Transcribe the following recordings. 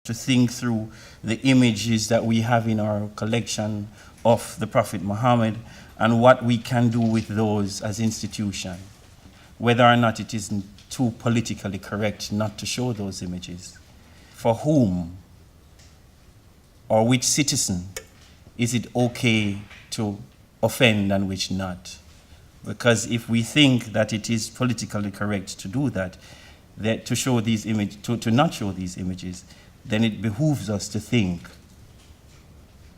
to think through the images that we have in our collection of the Prophet Muhammad and what we can do with those as institution, whether or not it isn't too politically correct not to show those images. For whom or which citizen is it okay to offend and which not? Because if we think that it is politically correct to do that to show these images, to not show these images, then it behooves us to think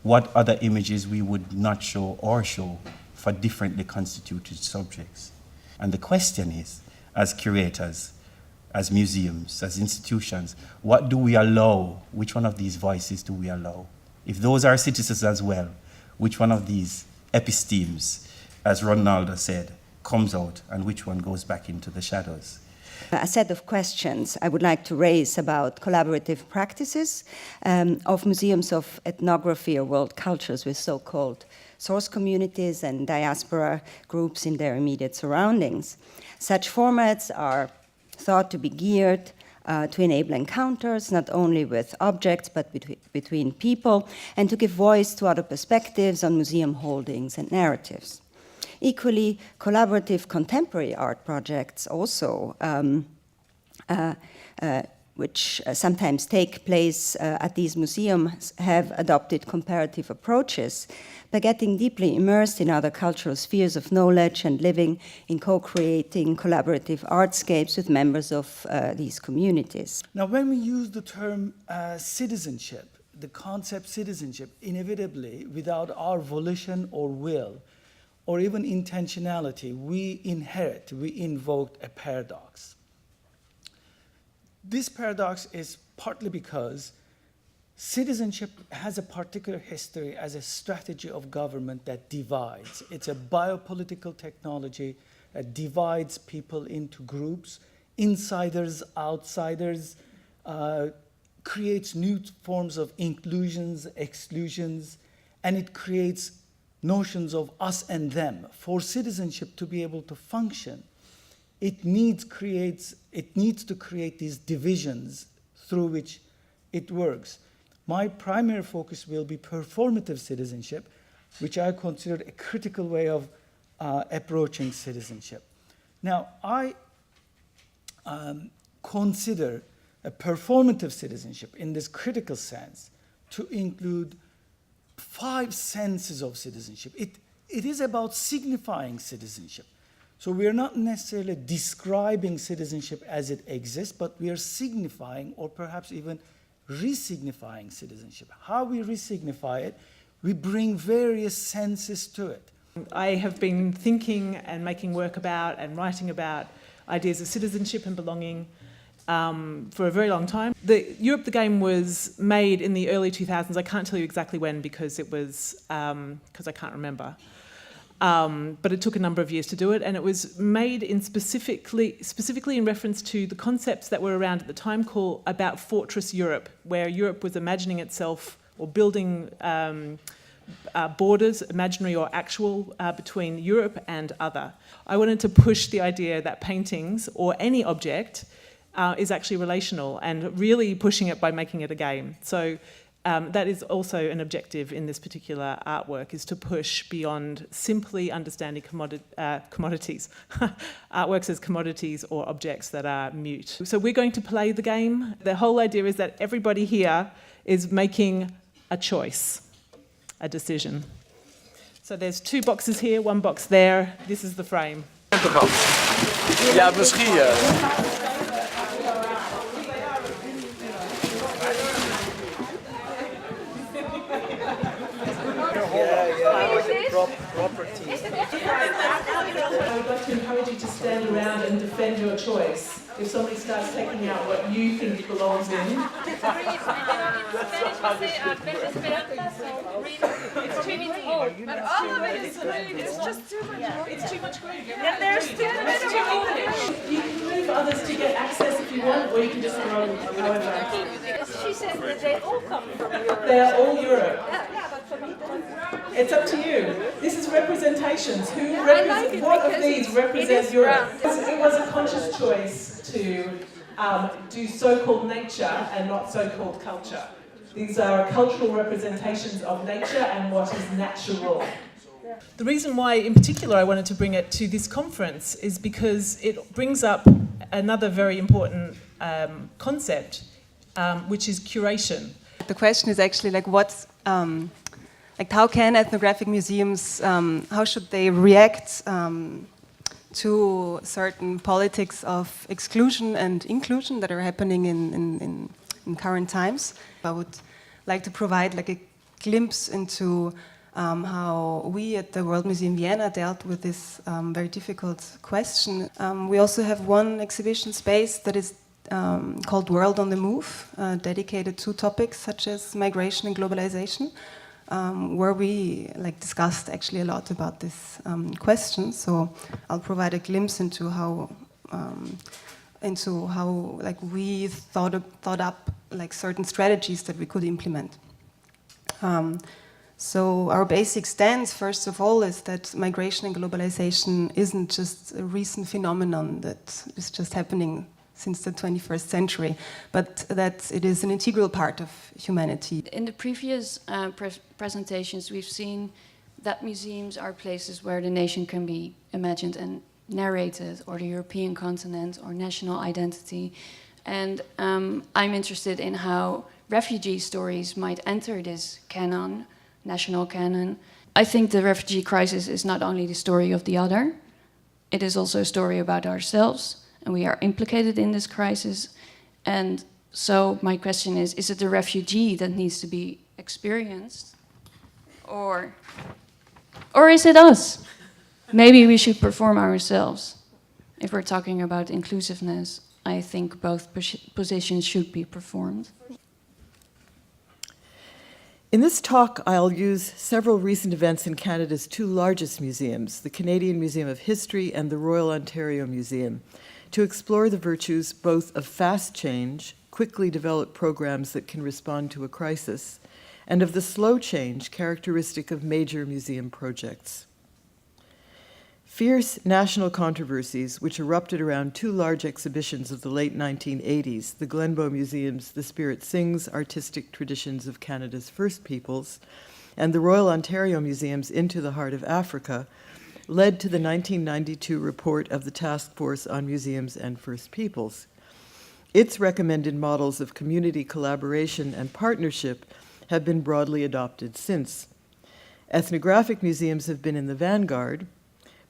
what other images we would not show or show for differently constituted subjects. And the question is, as curators, as museums, as institutions, what do we allow? Which one of these voices do we allow? If those are citizens as well, which one of these epistemes, as Ronaldo said, comes out and which one goes back into the shadows? A set of questions I would like to raise about collaborative practices of museums of ethnography or world cultures with so-called source communities and diaspora groups in their immediate surroundings. Such formats are thought to be geared to enable encounters, not only with objects, but between people, and to give voice to other perspectives on museum holdings and narratives. Equally, collaborative contemporary art projects also, which sometimes take place at these museums, have adopted comparative approaches by getting deeply immersed in other cultural spheres of knowledge and living in co-creating collaborative artscapes with members of these communities. Now, when we use the term citizenship, the concept citizenship, inevitably, without our volition or will, or even intentionality, we invoke a paradox. This paradox is partly because citizenship has a particular history as a strategy of government that divides. It's a biopolitical technology that divides people into groups, insiders, outsiders, creates new forms of inclusions, exclusions, and it creates notions of us and them. For citizenship to be able to function, it needs to create these divisions through which it works. My primary focus will be performative citizenship, which I consider a critical way of approaching citizenship. Now, I consider a performative citizenship in this critical sense to include 5 senses of citizenship. It is about signifying citizenship. So we are not necessarily describing citizenship as it exists, but we are signifying or perhaps even re-signifying citizenship. How we re-signify it, we bring various senses to it. I have been thinking and making work about and writing about ideas of citizenship and belonging for a very long time. Europe the Game was made in the early 2000s. I can't tell you exactly when because it was, because I can't remember. But it took a number of years to do it, and it was made in specifically in reference to the concepts that were around at the time called about Fortress Europe, where Europe was imagining itself or building borders, imaginary or actual, between Europe and other. I wanted to push the idea that paintings or any object is actually relational, and really pushing it by making it a game. So that is also an objective in this particular artwork, is to push beyond simply understanding commodities, artworks as commodities or objects that are mute. So we're going to play the game. The whole idea is that everybody here is making a choice, a decision. So there's 2 boxes here, 1 box there. This is the frame. Ja, misschien. Property. I would like to encourage you to stand around and defend your choice. If somebody starts taking out what you think belongs in. It's too much. But all of it is green. It's just too much. It's too much green. And there's too much. You can move others to get access if you want, or you can just throw them however. She said that they all come from Europe. They are all Europe. Yeah, but for me, It's up to you. This is representations. What of these represent Europe? It was a conscious choice to do so-called nature and not so-called culture. These are cultural representations of nature and what is natural. The reason why, in particular, I wanted to bring it to this conference is because it brings up another very important concept, which is curation. The question is actually like what's, like how can ethnographic museums, how should they react to certain politics of exclusion and inclusion that are happening in current times? I would like to provide like a glimpse into how we at the World Museum Vienna dealt with this very difficult question. We also have one exhibition space that is called World on the Move, dedicated to topics such as migration and globalization, where we like discussed actually a lot about this question. So I'll provide a glimpse into how like we thought up like certain strategies that we could implement. So our basic stance, first of all, is that migration and globalization isn't just a recent phenomenon that is just happening since the 21st century, but that it is an integral part of humanity. In the previous presentations, we've seen that museums are places where the nation can be imagined and narrated, or the European continent, or national identity. And I'm interested in how refugee stories might enter this canon, national canon. I think the refugee crisis is not only the story of the other, it is also a story about ourselves, and we are implicated in this crisis. And so my question is it the refugee that needs to be experienced? Or is it us? Maybe we should perform ourselves. If we're talking about inclusiveness, I think both positions should be performed. In this talk, I'll use several recent events in Canada's two largest museums, the Canadian Museum of History and the Royal Ontario Museum, to explore the virtues both of fast change, quickly developed programs that can respond to a crisis, and of the slow change characteristic of major museum projects. Fierce national controversies, which erupted around two large exhibitions of the late 1980s, the Glenbow Museum's The Spirit Sings, Artistic Traditions of Canada's First Peoples, and the Royal Ontario Museum's Into the Heart of Africa, led to the 1992 report of the Task Force on Museums and First Peoples. Its recommended models of community collaboration and partnership have been broadly adopted since. Ethnographic museums have been in the vanguard,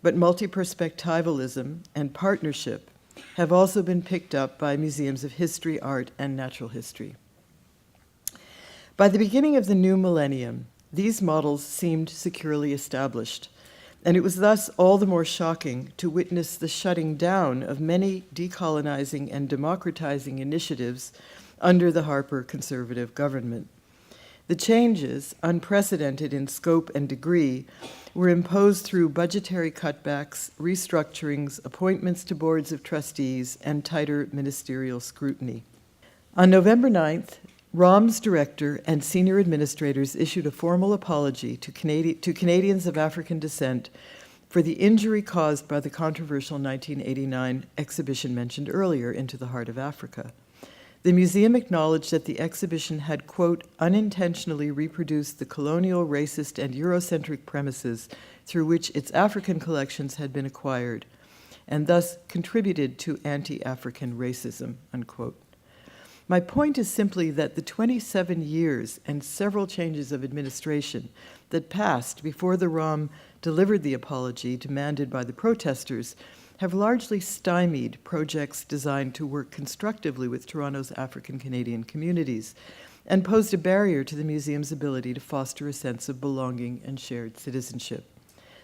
but multi-perspectivalism and partnership have also been picked up by museums of history, art, and natural history. By the beginning of the new millennium, these models seemed securely established, and it was thus all the more shocking to witness the shutting down of many decolonizing and democratizing initiatives under the Harper conservative government. The changes, unprecedented in scope and degree, were imposed through budgetary cutbacks, restructurings, appointments to boards of trustees, and tighter ministerial scrutiny. On November 9th, ROM's director and senior administrators issued a formal apology to Canadians of African descent for the injury caused by the controversial 1989 exhibition mentioned earlier, Into the Heart of Africa. The museum acknowledged that the exhibition had, quote, unintentionally reproduced the colonial, racist, and Eurocentric premises through which its African collections had been acquired, and thus contributed to anti-African racism, unquote. My point is simply that the 27 years and several changes of administration that passed before the ROM delivered the apology demanded by the protesters have largely stymied projects designed to work constructively with Toronto's African-Canadian communities and posed a barrier to the museum's ability to foster a sense of belonging and shared citizenship.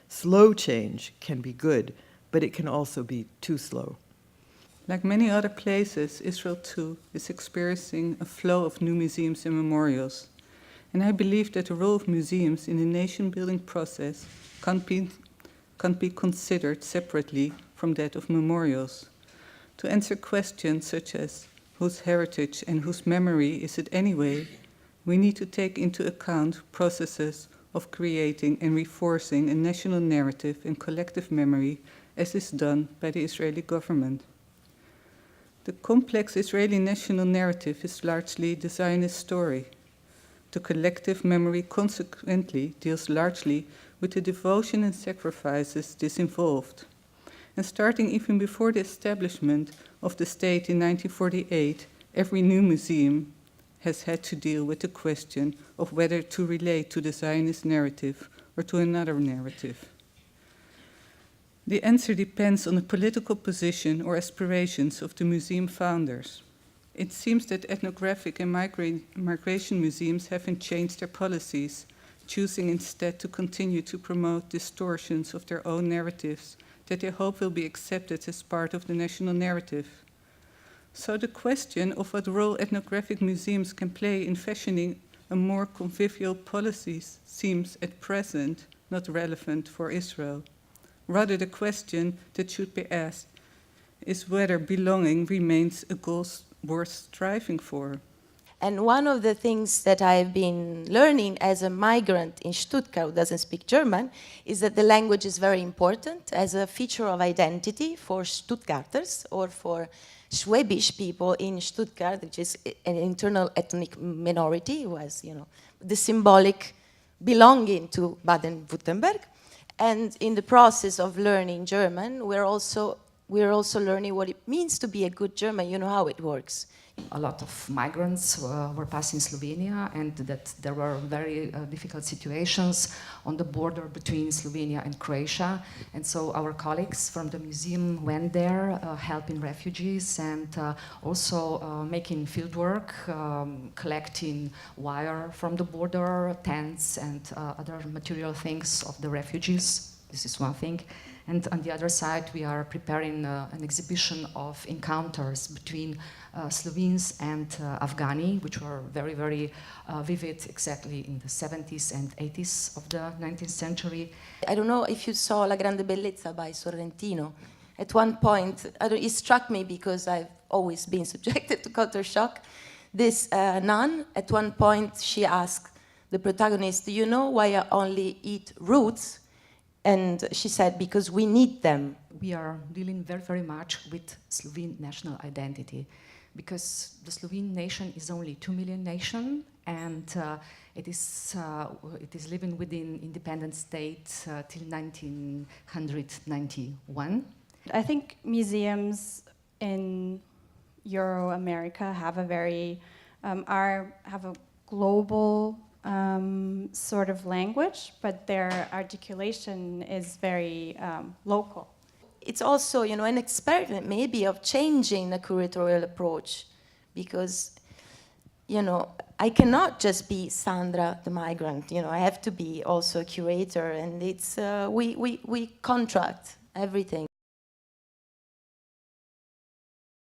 Slow change can be good, but it can also be too slow. Like many other places, Israel too is experiencing a flow of new museums and memorials. And I believe that the role of museums in the nation-building process can't be considered separately from that of memorials. To answer questions such as whose heritage and whose memory is it anyway, we need to take into account processes of creating and reinforcing a national narrative and collective memory as is done by the Israeli government. The complex Israeli national narrative is largely the Zionist story. The collective memory consequently deals largely with the devotion and sacrifices this involved. And starting even before the establishment of the state in 1948, every new museum has had to deal with the question of whether to relate to the Zionist narrative or to another narrative. The answer depends on the political position or aspirations of the museum founders. It seems that ethnographic and migration museums haven't changed their policies, choosing instead to continue to promote distortions of their own narratives that they hope will be accepted as part of the national narrative. So the question of what role ethnographic museums can play in fashioning a more convivial policies seems at present not relevant for Israel. Rather, the question that should be asked is whether belonging remains a goal worth striving for. And one of the things that I've been learning as a migrant in Stuttgart who doesn't speak German is that the language is very important as a feature of identity for Stuttgarters or for Schwäbisch people in Stuttgart, which is an internal ethnic minority, who has, the symbolic belonging to Baden-Württemberg. And in the process of learning German, we're also learning what it means to be a good German. You know how it works. A lot of migrants were passing Slovenia, and that there were very difficult situations on the border between Slovenia and Croatia. And so our colleagues from the museum went there, helping refugees and also making field work, collecting wire from the border, tents and other material things of the refugees. This is one thing. And on the other side, we are preparing an exhibition of encounters between Slovenes and Afghani, which were very, very vivid exactly in the 70s and 80s of the 19th century. I don't know if you saw La Grande Bellezza by Sorrentino. At one point, it struck me because I've always been subjected to culture shock. This nun, at one point, she asked the protagonist, "Do you know why I only eat roots?" And she said, "Because we need them." We are dealing very, very much with Slovene national identity, because the Slovene nation is only 2 million nation, and it is living within independent state till 1991. I think museums in Euro-America have a very have a global sort of language, but their articulation is very local. It's also, an experiment maybe of changing the curatorial approach, because, I cannot just be Sandra the migrant. I have to be also a curator, and it's we contract everything.